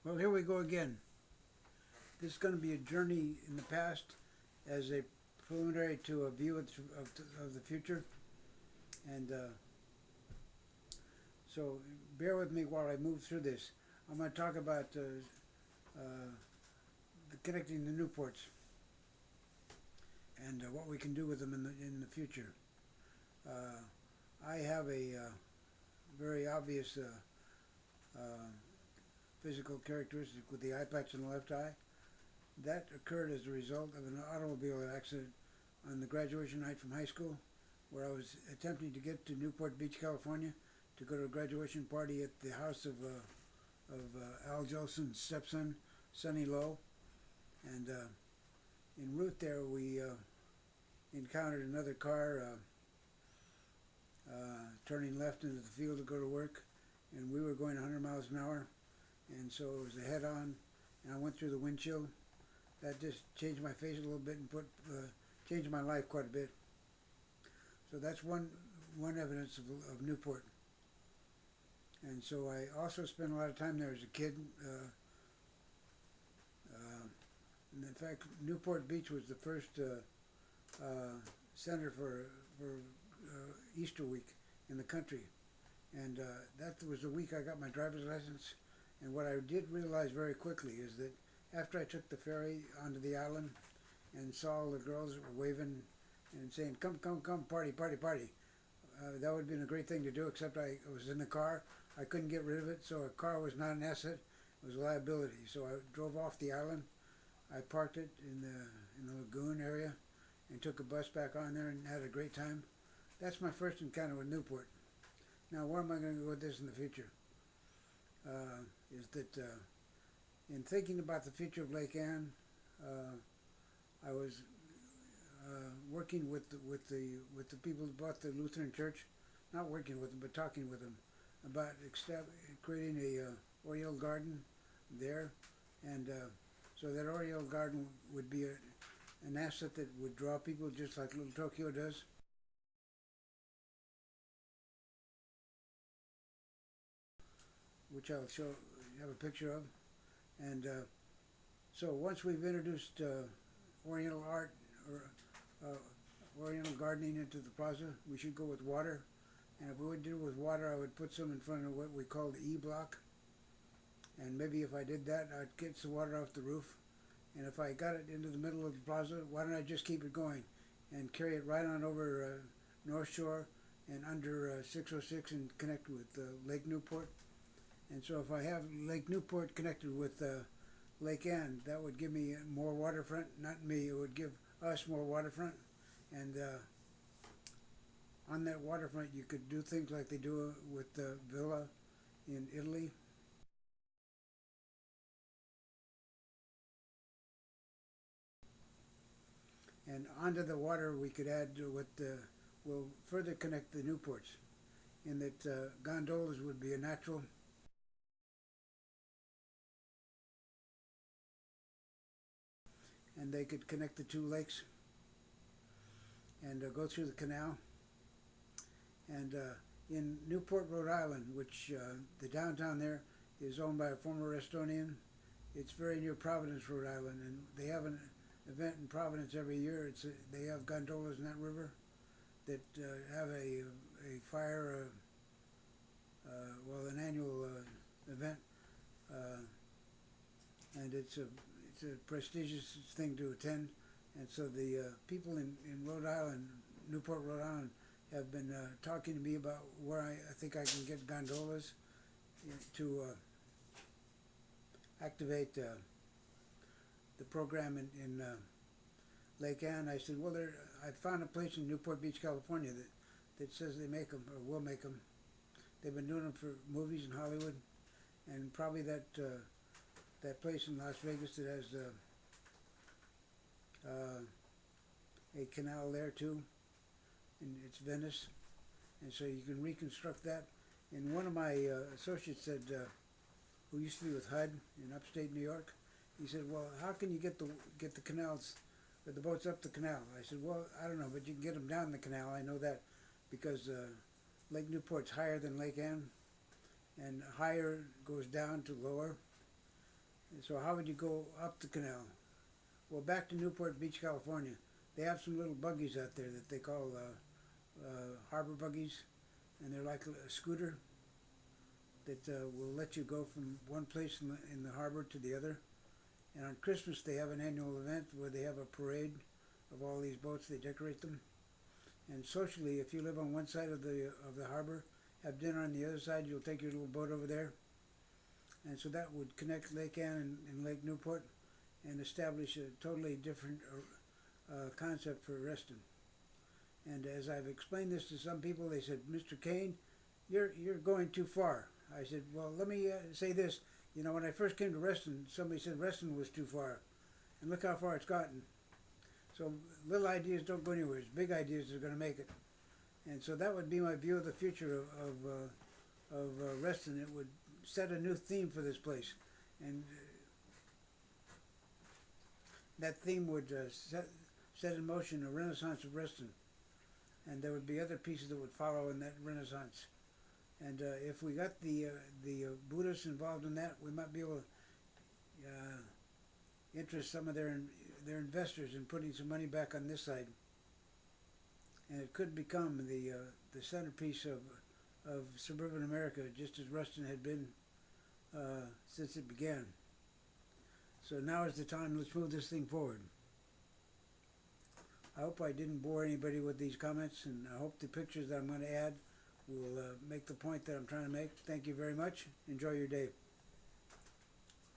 Well, here we go again. This is going to be a journey in the past as a preliminary to a view of the future. And so bear with me while I move through this. I'm going to talk about connecting the Newports and what we can do with them in the future. I have a very obvious physical characteristic with the eye patch in the left eye. That occurred as a result of an automobile accident on the graduation night from high school, where I was attempting to get to Newport Beach, California, to go to a graduation party at the house of Al Jolson's stepson, Sonny Lowe. And en route there, we encountered another car turning left into the field to go to work, and we were going 100 miles an hour, and so it was a head-on, and I went through the windshield. That just changed my face a little bit and changed my life quite a bit. So that's one evidence of Newport. And so I also spent a lot of time there as a kid. And in fact, Newport Beach was the first center for Easter week in the country. And that was the week I got my driver's license. And what I did realize very quickly is that after I took the ferry onto the island and saw all the girls that were waving and saying, come, come, come, party, party, party, that would have been a great thing to do, except I was in the car. I couldn't get rid of it, so a car was not an asset. It was a liability. So I drove off the island. I parked it in the lagoon area and took a bus back on there and had a great time. That's my first encounter with Newport. Now, where am I going to go with this in the future? Is that in thinking about the future of Lake Ann, I was working with the people who bought the Lutheran Church, not working with them, but talking with them about creating a Oriole garden there, and so that Oriole garden would be an asset that would draw people just like Little Tokyo does. Which I'll have a picture of. And so once we've introduced Oriental art or Oriental gardening into the plaza, we should go with water. And if we would do it with water, I would put some in front of what we call the E block. And maybe if I did that, I'd get some water off the roof. And if I got it into the middle of the plaza, why don't I just keep it going and carry it right on over North Shore and under 606 and connect with Lake Newport. And so if I have Lake Newport connected with Lake Ann, that would give me more waterfront. Not me, it would give us more waterfront. And on that waterfront, you could do things like they do with the Villa in Italy. And onto the water, we could add what will further connect the Newports, in that gondolas would be a natural. And they could connect the two lakes and go through the canal. And in Newport, Rhode Island, which the downtown there is owned by a former Estonian, it's very near Providence, Rhode Island, and they have an event in Providence every year. They have gondolas in that river that have a fire, an annual event, and it's a prestigious thing to attend. And so the people in Rhode Island, Newport, Rhode Island, have been talking to me about where I think I can get gondolas to activate the program in Lake Ann. I said, well, I found a place in Newport Beach, California that says they make them or will make them. They've been doing them for movies in Hollywood, and probably that place in Las Vegas that has a canal there too, and it's Venice, and so you can reconstruct that. And one of my associates said, who used to be with HUD in upstate New York, he said, well, how can you get the canals, or the boats up the canal? I said, well, I don't know, but you can get them down the canal. I know that because Lake Newport's higher than Lake Ann, and higher goes down to lower. So how would you go up the canal? Well, back to Newport Beach, California, they have some little buggies out there that they call harbor buggies, and they're like a scooter that will let you go from one place in the harbor to the other. And on Christmas they have an annual event where they have a parade of all these boats. They decorate them. And socially, if you live on one side of the harbor, have dinner on the other side, you'll take your little boat over there. And so that would connect Lake Ann and Lake Newport and establish a totally different concept for Reston. And as I've explained this to some people, they said, "Mr. Kane, you're going too far." I said, "Well, let me say this. You know, when I first came to Reston, somebody said Reston was too far, and look how far it's gotten." So little ideas don't go anywhere. It's big ideas that are going to make it. And so that would be my view of the future of Reston. It would set a new theme for this place, and that theme would set in motion a renaissance of Reston, and there would be other pieces that would follow in that renaissance. And if we got the Buddhists involved in that, we might be able to interest some of their investors in putting some money back on this side, and it could become the centerpiece of suburban America, just as Reston had been since it began. So now is the time. Let's move this thing forward. I hope I didn't bore anybody with these comments, and I hope the pictures that I'm going to add will make the point that I'm trying to make. Thank you very much. Enjoy your day.